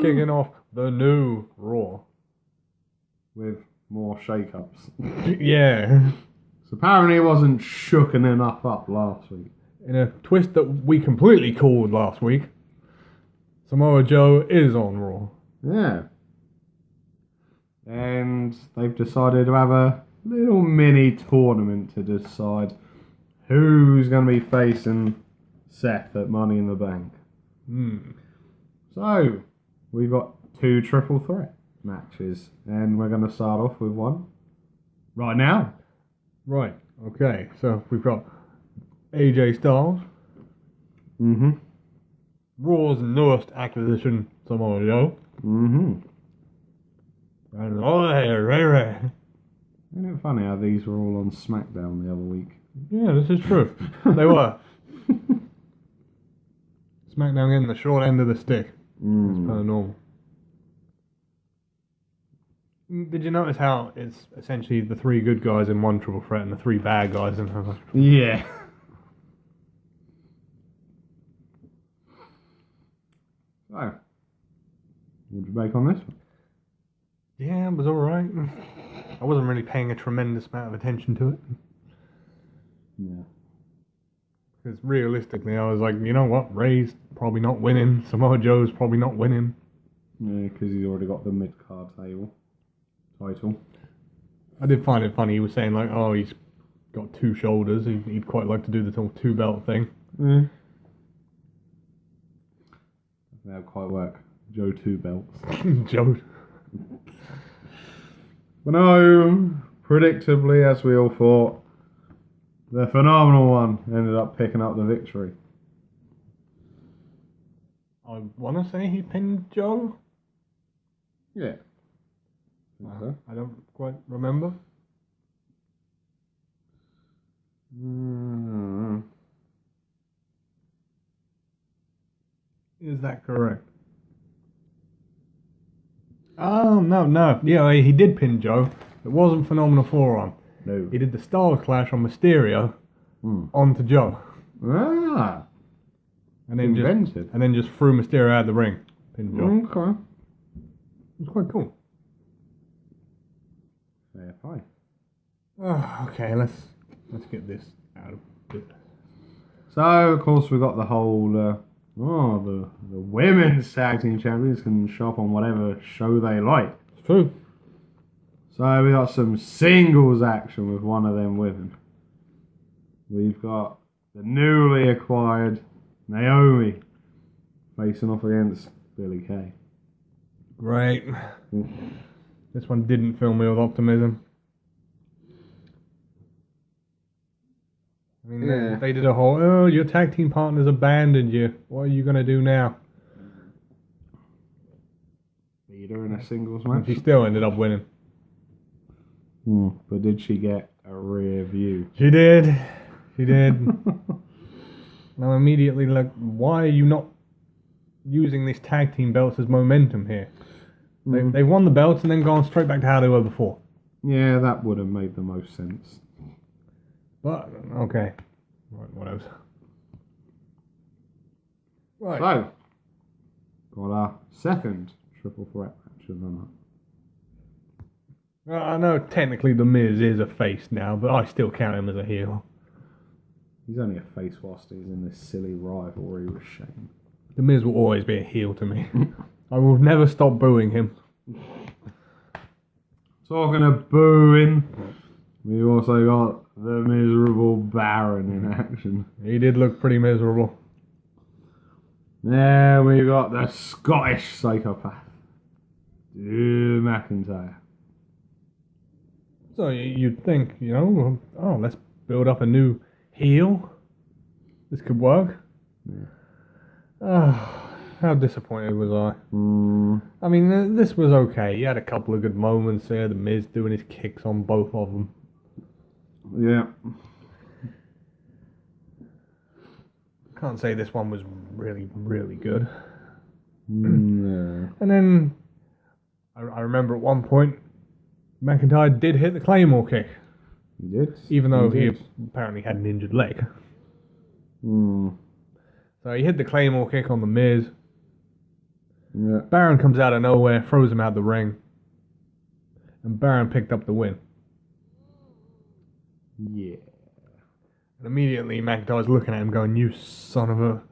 kicking off the new Raw. With more shake-ups. Yeah. So apparently it wasn't shooken enough up last week. In a twist that we completely called last week, Samoa Joe is on Raw. Yeah. And they've decided to have a little mini tournament to decide who's going to be facing Seth at Money in the Bank. So, we've got 2 triple threat matches, and we're going to start off with one right now. Right, okay, so we've got AJ Styles, Raw's newest acquisition, Samoa Joe, and Ray. Isn't it funny how these were all on SmackDown the other week? Yeah, this is true. They were. SmackDown getting the short end of the stick. It's kind of normal. Did you notice how it's essentially the 3 good guys in one triple threat and the 3 bad guys in another? Yeah. So, what did you make on this one? Yeah, it was alright. I wasn't really paying a tremendous amount of attention to it. Yeah. Because realistically, I was like, you know what? Ray's probably not winning. Samoa Joe's probably not winning. Yeah, because he's already got the mid-card title. I did find it funny. He was saying, like, oh, he's got 2 shoulders. He'd quite like to do the whole 2-belt thing. Yeah. That'll quite work. Joe 2 belts. Joe. But no, predictably, as we all thought, the phenomenal one ended up picking up the victory. I want to say he pinned Joe. Yeah. I don't quite remember. Is that correct? Oh, no. Yeah, he did pin Joe. It wasn't Phenomenal Forearm. No. He did the Star Clash on Mysterio onto Joe. Ah. And then Invented. just threw Mysterio out of the ring. Pinned Joe. Okay. It was quite cool. Fair play. Oh, okay, let's get this out of business. So, of course, we got the whole, the women's tag team champions can show up on whatever show they like. It's true. So, we got some singles action with one of them women. We've got the newly acquired Naomi facing off against Billie Kay. Great. This one didn't fill me with optimism. I mean, they did a whole, oh, your tag team partners abandoned you. What are you going to do now? Beat her in a singles match. She still ended up winning. But did she get a rear view? She did. Now immediately, like, why are you not using these tag team belts as momentum here? They won the belts and then gone straight back to how they were before. Yeah, that would have made the most sense. But, okay. Right, what else? Right. So, got our second triple threat match of the night. I know technically The Miz is a face now, but I still count him as a heel. He's only a face whilst he's in this silly rivalry with Shane. The Miz will always be a heel to me. I will never stop booing him. Talking of booing, we also got the miserable Baron in action. He did look pretty miserable. There we got the Scottish psychopath, Drew McIntyre. So you'd think, oh, let's build up a new heel. This could work. Yeah. Oh, how disappointed was I? I mean, this was okay. You had a couple of good moments there. The Miz doing his kicks on both of them. Yeah. Can't say this one was really, really good. No. And then I remember at one point, McIntyre did hit the Claymore kick. He did? Even though he apparently had an injured leg. So he hit the Claymore kick on the Miz. Yeah. Baron comes out of nowhere, throws him out the ring. And Baron picked up the win. Yeah. And immediately McIntyre's looking at him going, you son of a...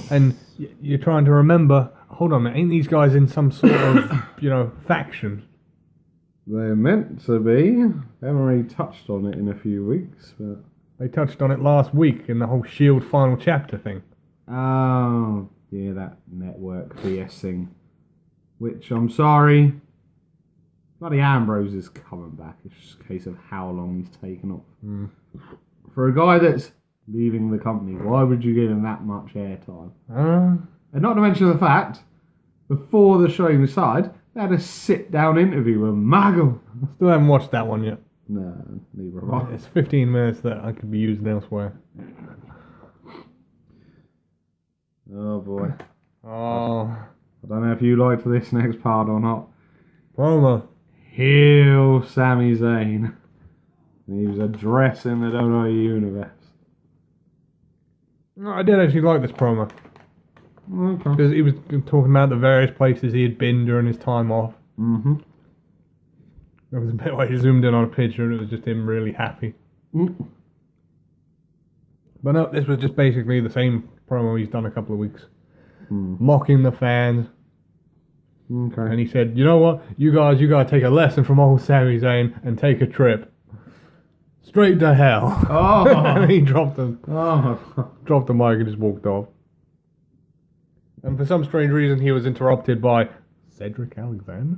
And you're trying to remember, hold on, ain't these guys in some sort of, faction? They're meant to be. They haven't really touched on it in a few weeks, but... They touched on it last week in the whole Shield final chapter thing. Oh, yeah, that network BS thing. Which, I'm sorry, bloody Ambrose is coming back. It's just a case of how long he's taken off. For a guy that's leaving the company, why would you give him that much airtime? And not to mention the fact, before the show even started, they had a sit-down interview with Maggle. Still haven't watched that one yet. No, neither have I. It's 15 minutes that I could be used elsewhere. Oh boy. Oh. I don't know if you liked this next part or not. Promo. Heel Sami Zayn. He was addressing the WWE Universe. I did actually like this promo. Okay. Because he was talking about the various places he had been during his time off. Mm-hmm. There was a bit where he zoomed in on a picture and it was just him really happy. But no, this was just basically the same promo he's done a couple of weeks. Mocking the fans. Okay. And he said, you know what? You guys gotta take a lesson from old Sami Zayn and take a trip. Straight to hell. Oh. And he dropped the Oh. mic and just walked off. And for some strange reason he was interrupted by Cedric Alexander,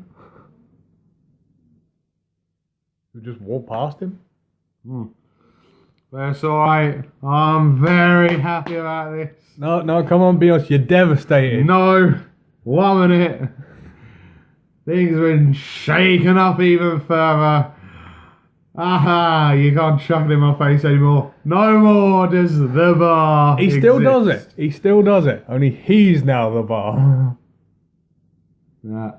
who just walked past him. That's alright. I'm very happy about this. No, come on, be honest, you're devastated. No. 1 minute. Things have been shaken up even further. Aha, you can't chuck it in my face anymore. No more does the bar He still exist. does it. He still does it. Only he's now the bar. Yeah.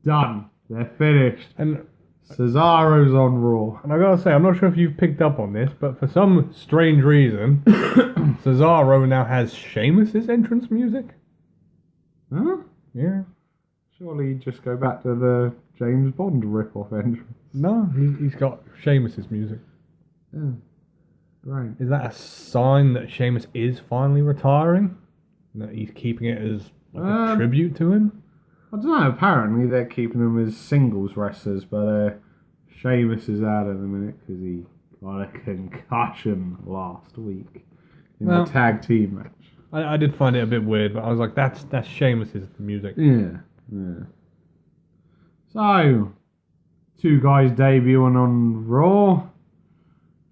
Done. They're finished. And Cesaro's on Raw. I gotta say, I'm not sure if you've picked up on this, but for some strange reason, Cesaro now has Sheamus's entrance music. Huh? Yeah. Surely you just go back to the James Bond rip-off entrance. No, he's got Sheamus's music. Yeah. Great. Is that a sign that Sheamus is finally retiring? That he's keeping it as like a tribute to him? I don't know, apparently they're keeping him as singles wrestlers, but Sheamus is out at the minute because he got a concussion last week in the tag team match. I did find it a bit weird, but I was like, that's Sheamus's music. Yeah. So, 2 guys debuting on Raw.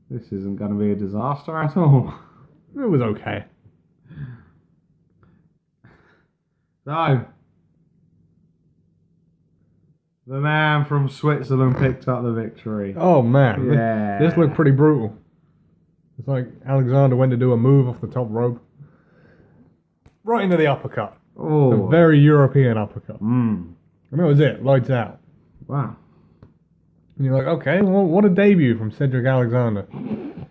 This isn't going to be a disaster at all. It was okay. So, the man from Switzerland picked up the victory. Oh man, Yeah. this looked pretty brutal. It's like Alexander went to do a move off the top rope. Right into the uppercut. Oh. A very European uppercut. Mm. And that was it. Lights out. Wow. And you're like, okay, well, what a debut from Cedric Alexander. And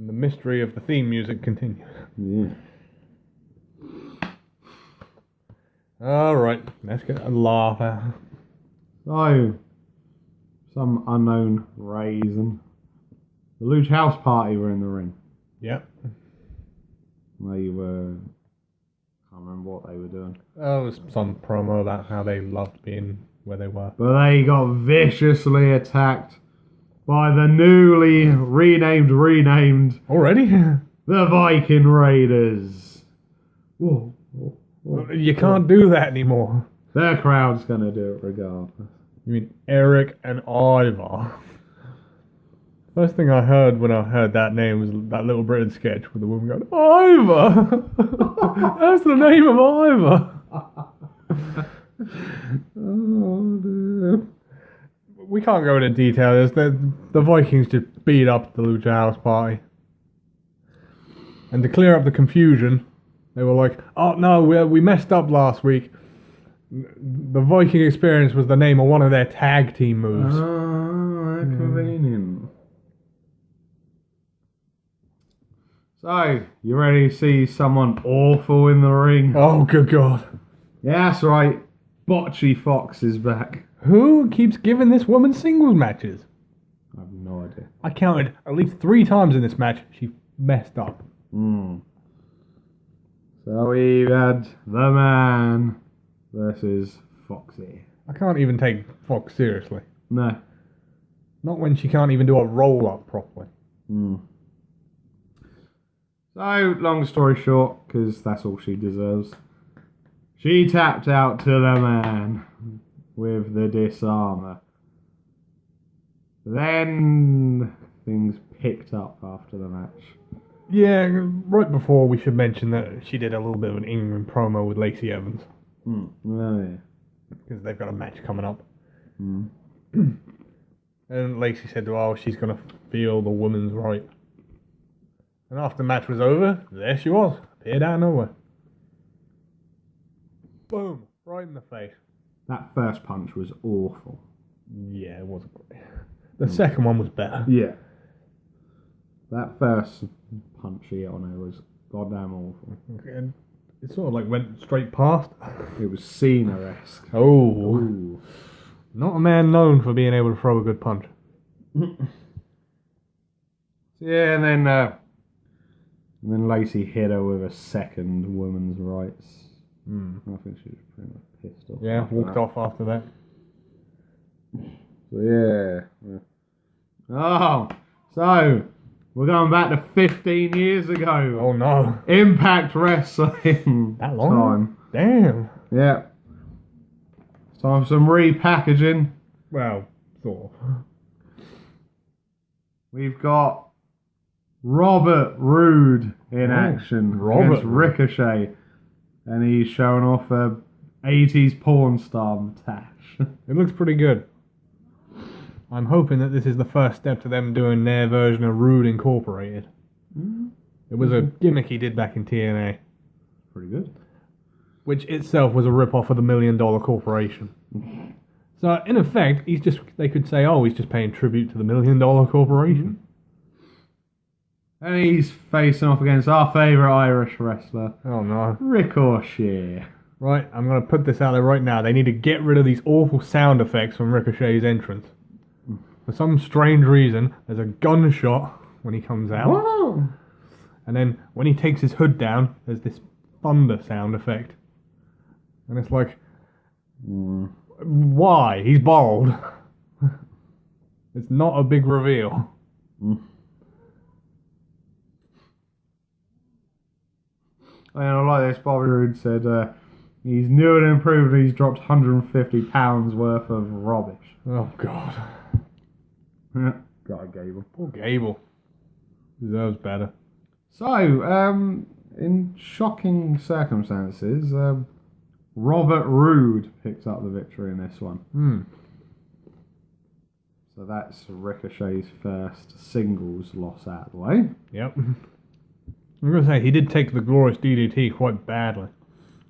the mystery of the theme music continues. Yeah. Alright, let's get a laugh out. So, some unknown reason. The Lucha House Party were in the ring. Yep. They were... can't remember what they were doing. It was some promo about how they loved being where they were. But they got viciously attacked by the newly renamed... Already? the Viking Raiders. Whoa. You can't do that anymore. Their crowd's going to do it regardless. You mean Eric and Ivar? First thing I heard when I heard that name was that Little Britain sketch with the woman going, Ivar! That's the name of Ivar! Oh, dear. We can't go into detail. The Vikings just beat up the Lucha House Party. And to clear up the confusion, they were like, oh no, we messed up last week. The Viking Experience was the name of one of their tag team moves. Oh, convenient. So, you ready to see someone awful in the ring? Oh, good God. Yeah, that's right. Botchy Fox is back. Who keeps giving this woman singles matches? I have no idea. I counted at least 3 times in this match she messed up. So we've had The Man versus Foxy. I can't even take Fox seriously. No. Not when she can't even do a roll-up properly. So, long story short, because that's all she deserves, she tapped out to The Man with the disarmer. Then things picked up after the match. Yeah, right before we should mention that she did a little bit of an in-ring promo with Lacey Evans. Oh, yeah. Because they've got a match coming up. And Lacey said, oh, she's going to feel the woman's right. And after the match was over, there she was. Appeared out of nowhere. Boom. Right in the face. That first punch was awful. Yeah, it wasn't great. The second one was better. Yeah. That first punch she hit on her was goddamn awful. And it sort of like went straight past. It was Cena-esque. Oh. Ooh. Not a man known for being able to throw a good punch. Yeah, and then Lacey hit her with a second woman's rights. I think she was pretty much pissed off. Yeah, after walked that. off after that. So yeah. Oh, so we're going back to 15 years ago. Oh no. Impact Wrestling. That long? time. Damn. Yeah. It's time for some repackaging. Well, sort of. We've got Robert Roode in action Robert against Ricochet. And he's showing off a 80s porn star moustache. It looks pretty good. I'm hoping that this is the first step to them doing their version of Rude Incorporated. It was a gimmick he did back in TNA, Pretty good. which itself was a rip-off of the $1 Million Corporation. So, in effect, they could say, oh, he's just paying tribute to the $1 Million Corporation. And he's facing off against our favourite Irish wrestler, Oh, no. Ricochet. Right, I'm going to put this out there right now. They need to get rid of these awful sound effects from Ricochet's entrance. For some strange reason, there's a gunshot when he comes out. Whoa. And then when he takes his hood down, there's this thunder sound effect. And it's like, why? He's bald. It's not a big reveal. And I like this, Bobby Roode said he's new and improved and he's dropped £150 worth of rubbish. Oh, God. God, Gable. Poor Gable. Deserves better. So, in shocking circumstances, Robert Roode picked up the victory in this one. So that's Ricochet's first singles loss out of the way. Yep. I'm going to say, he did take the glorious DDT quite badly.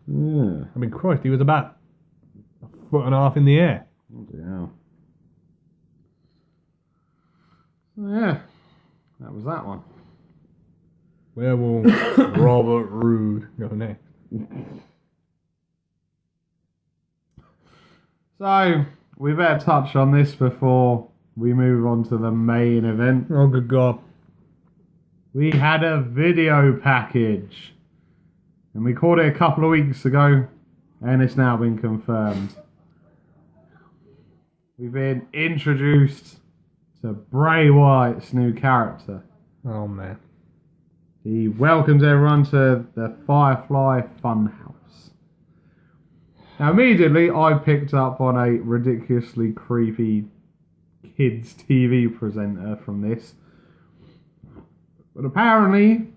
Yeah. I mean, Christ, he was about 1.5 feet in the air. Bloody hell. Yeah, that was that one. Where will Robert Roode go next? So, we better touch on this before we move on to the main event. Oh, good God. We had a video package. And we caught it a couple of weeks ago. And it's now been confirmed. We've been introduced to Bray Wyatt's new character. Oh, man. He welcomes everyone to the Firefly Funhouse. Now, immediately, I picked up on a ridiculously creepy kids' TV presenter from this. But apparently,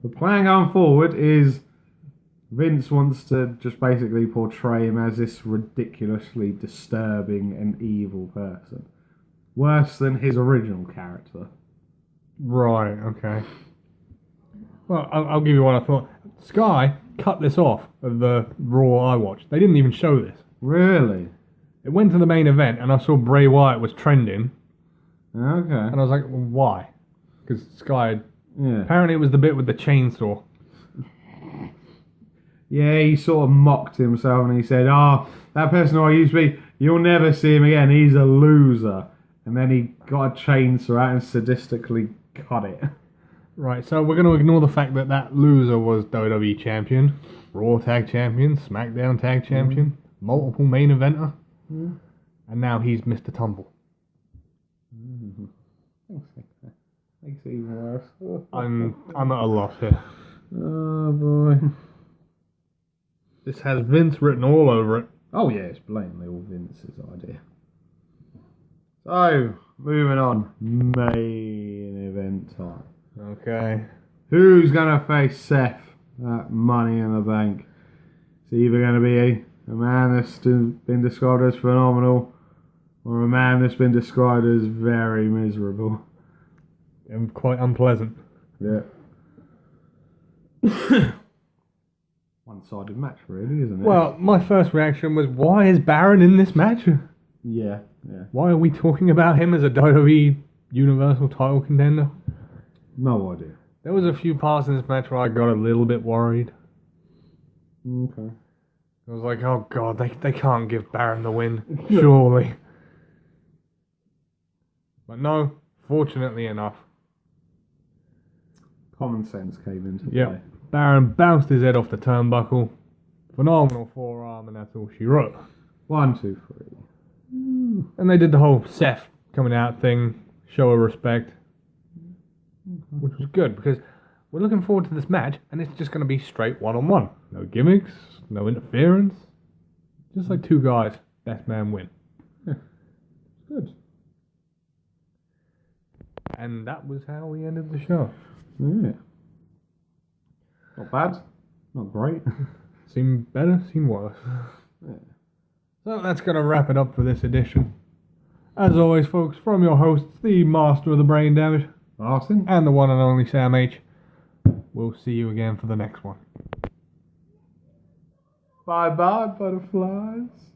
the plan going forward is Vince wants to just basically portray him as this ridiculously disturbing and evil person. Worse than his original character. Right, okay. Well, I'll give you one I thought. Sky cut this off of the Raw I watched. They didn't even show this. Really? It went to the main event and I saw Bray Wyatt was trending. Okay. And I was like, well, why? Because Sky had Yeah. Apparently, it was the bit with the chainsaw. Yeah, he sort of mocked himself and he said, that person who I used to be, you'll never see him again. He's a loser. And then he got a chainsaw out and sadistically cut it. Right, so we're going to ignore the fact that that loser was WWE Champion, Raw Tag Champion, SmackDown Tag Champion, multiple main eventer, and now he's Mr. Tumble. Makes it even worse. I'm at a loss here. Oh, boy. This has Vince written all over it. Oh, yeah, it's blatantly all Vince's idea. So, moving on. Main event time. Okay. Who's going to face Seth at Money in the Bank? It's either going to be a man that's been described as phenomenal or a man that's been described as very miserable. And quite unpleasant. Yeah. One-sided match, really, isn't it? Well, my first reaction was, why is Baron in this match? Yeah. Why are we talking about him as a WWE Universal title contender? No idea. There was a few parts in this match where I got a little bit worried. Okay. I was like, oh god, they can't give Baron the win, surely. But no, fortunately enough. Common sense came into play. Yep. Baron bounced his head off the turnbuckle. Phenomenal forearm, and that's all she wrote. 1, 2, 3. And they did the whole Seth coming out thing, show of respect. Which was good, because we're looking forward to this match, and it's just going to be straight one-on-one. No gimmicks, no interference. Just like two guys, best man win. Yeah. Good. And that was how we ended the show. Yeah. Not bad. Not great. Seemed better, seemed worse. Yeah. So that's going to wrap it up for this edition. As always, folks, from your hosts, the master of the brain damage, Martin. and the one and only Sam H. We'll see you again for the next one. Bye-bye, butterflies.